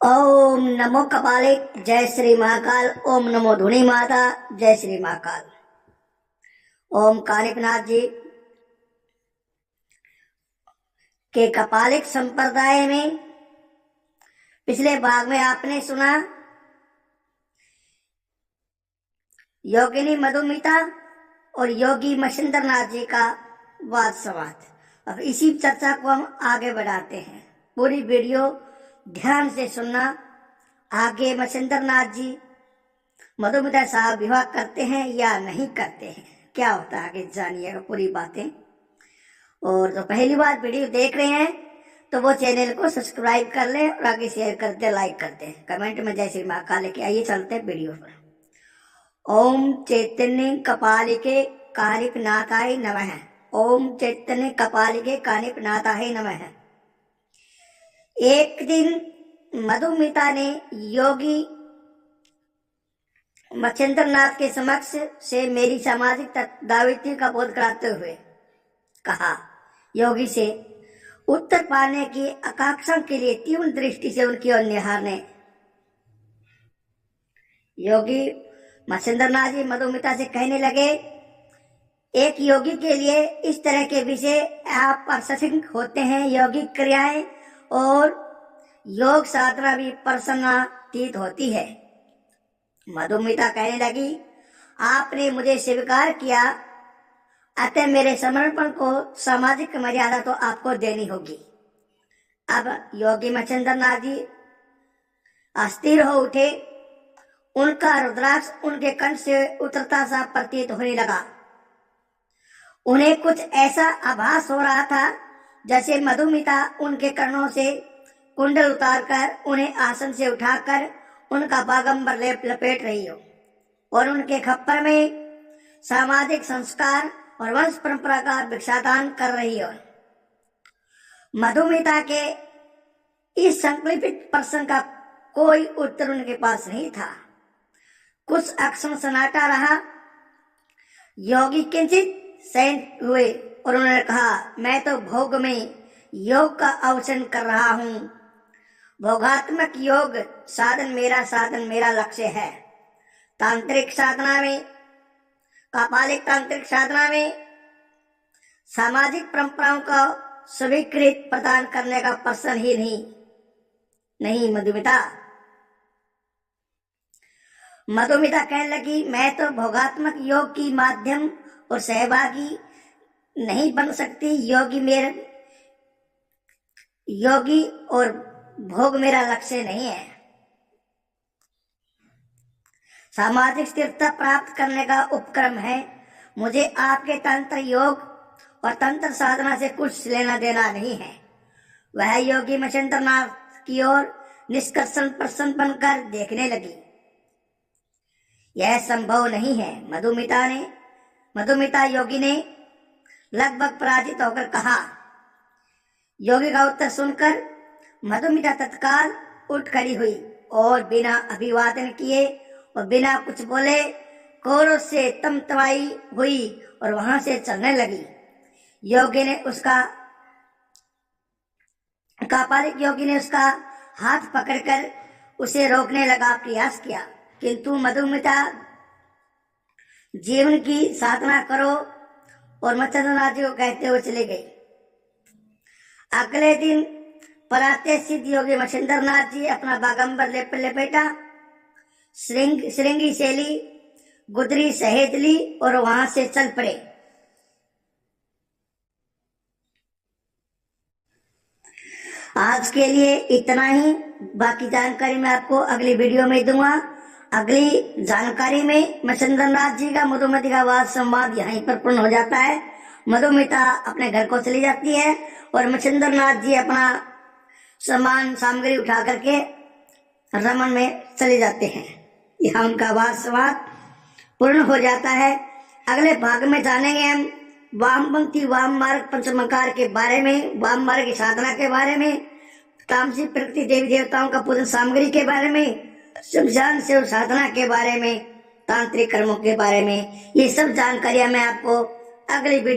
ओम नमो कपालिक जय श्री महाकाल। ओम नमो धुनी माता जय श्री महाकाल। ओम कानिपनाथ जी के कपालिक संप्रदाय में पिछले भाग में आपने सुना योगिनी मधुमिता और योगी मच्छिंद्रनाथ जी का वाद संवाद। अब इसी चर्चा को हम आगे बढ़ाते हैं। पूरी वीडियो ध्यान से सुनना। आगे मच्छिंद्रनाथ जी मधुमिता साहब विवाह करते हैं या नहीं करते हैं, क्या होता है आगे जानिएगा पूरी बातें। और तो पहली बार वीडियो देख रहे हैं तो वो चैनल को सब्सक्राइब कर लें और आगे शेयर कर दे, लाइक कर दें, कमेंट में जय श्री महाकाल लेके आइए। चलते हैं वीडियो पर। ओम चैतन्य कपालिके कानिपनाथाय नमः। ओम चैतन्य कपालिके कानिपनाथाय नमः। एक दिन मधुमिता ने योगी मच्छिंद्रनाथ के समक्ष से मेरी सामाजिक दायित्व का बोध कराते हुए कहा। योगी से उत्तर पाने की आकांक्षा के लिए तीव्र दृष्टि से उनकी ओर निहारने योगी मच्छिंद्रनाथ जी मधुमिता से कहने लगे, एक योगी के लिए इस तरह के विषय आप प्रासंगिक होते हैं। योगिक क्रियाएं और योग साधना भी प्रसन्नातीत होती है। मधुमिता कहने लगी, आपने मुझे स्वीकार किया, अतः मेरे समर्पण को सामाजिक मर्यादा तो आपको देनी होगी। अब योगी मच्छिंद्रनाथ जी अस्थिर हो उठे। उनका रुद्राक्ष उनके कंठ से उतरता सा प्रतीत होने लगा। उन्हें कुछ ऐसा आभास हो रहा था जैसे मधुमिता उनके कर्णों से कुंडल उतारकर उन्हें आसन से उठाकर उनका बागंबर लपेट रही हो और उनके खप्पर में सामाजिक संस्कार और वंश परंपरा का भिक्षादान कर रही हो। मधुमिता के इस संकल्पित प्रश्न का कोई उत्तर उनके पास नहीं था। कुछ अक्षण सन्नाटा रहा। योगी किंचित शांत हुए और उन्होंने कहा, मैं तो भोग में योग का अवचन कर रहा हूं। भोगात्मक योग साधन मेरा लक्ष्य है। तांत्रिक साधना में, कपालिक तांत्रिक साधना में सामाजिक परंपराओं का स्वीकृत प्रदान करने का प्रश्न ही नहीं। मधुमिता कहने लगी, मैं तो भोगात्मक योग की माध्यम और सहभागी नहीं बन सकती। योगी और भोग मेरा लक्ष्य नहीं है। सामाजिक स्थिरता प्राप्त करने का उपक्रम है। मुझे आपके तंत्र योग और तंत्र साधना से कुछ लेना देना नहीं है। वह योगी मच्छिंद्रनाथ की ओर निष्कर्षण प्रसन्न बनकर देखने लगी। यह संभव नहीं है, मधुमिता योगी ने लगभग पराजित होकर कहा। योगी का उत्तर सुनकर मधुमिता तत्काल उठ खड़ी हुई और बिना अभिवादन किए और बिना कुछ बोले क्रोध से तमतमाई हुई और वहां से चलने लगी। कपालिक योगी ने उसका हाथ पकड़कर उसे रोकने लगा प्रयास किया, किंतु मधुमिता जीवन की साधना करो और मच्छिंद्रनाथ जी को कहते हुए चले गई। अगले दिन पराते सिद्ध योगी मच्छिंद्रनाथ जी अपना बागंबर लपेटा, श्रृंगी शैली गुदरी सहेज ली और वहां से चल पड़े। आज के लिए इतना ही। बाकी जानकारी मैं आपको अगली वीडियो में दूंगा। अगली जानकारी में मच्छिंद्रनाथ जी का मधुमिता का वाद संवाद यहीं पर पूर्ण हो जाता है। मधुमिता अपने घर को चली जाती है और मच्छिंद्रनाथ जी अपना सामान सामग्री उठा करके रमन में चले जाते हैं। यहाँ उनका वाद संवाद पूर्ण हो जाता है। अगले भाग में जानेंगे हम वामपंथी वाम मार्ग पंचमकार के बारे में, वाम मार्ग की साधना के बारे में, तामसिक प्रकृति देवी देवताओं का पूजन सामग्री के बारे में, शमशान शिव साधना के बारे में, तांत्रिक कर्मों के बारे में। ये सब जानकारियां मैं आपको अगली वीडियो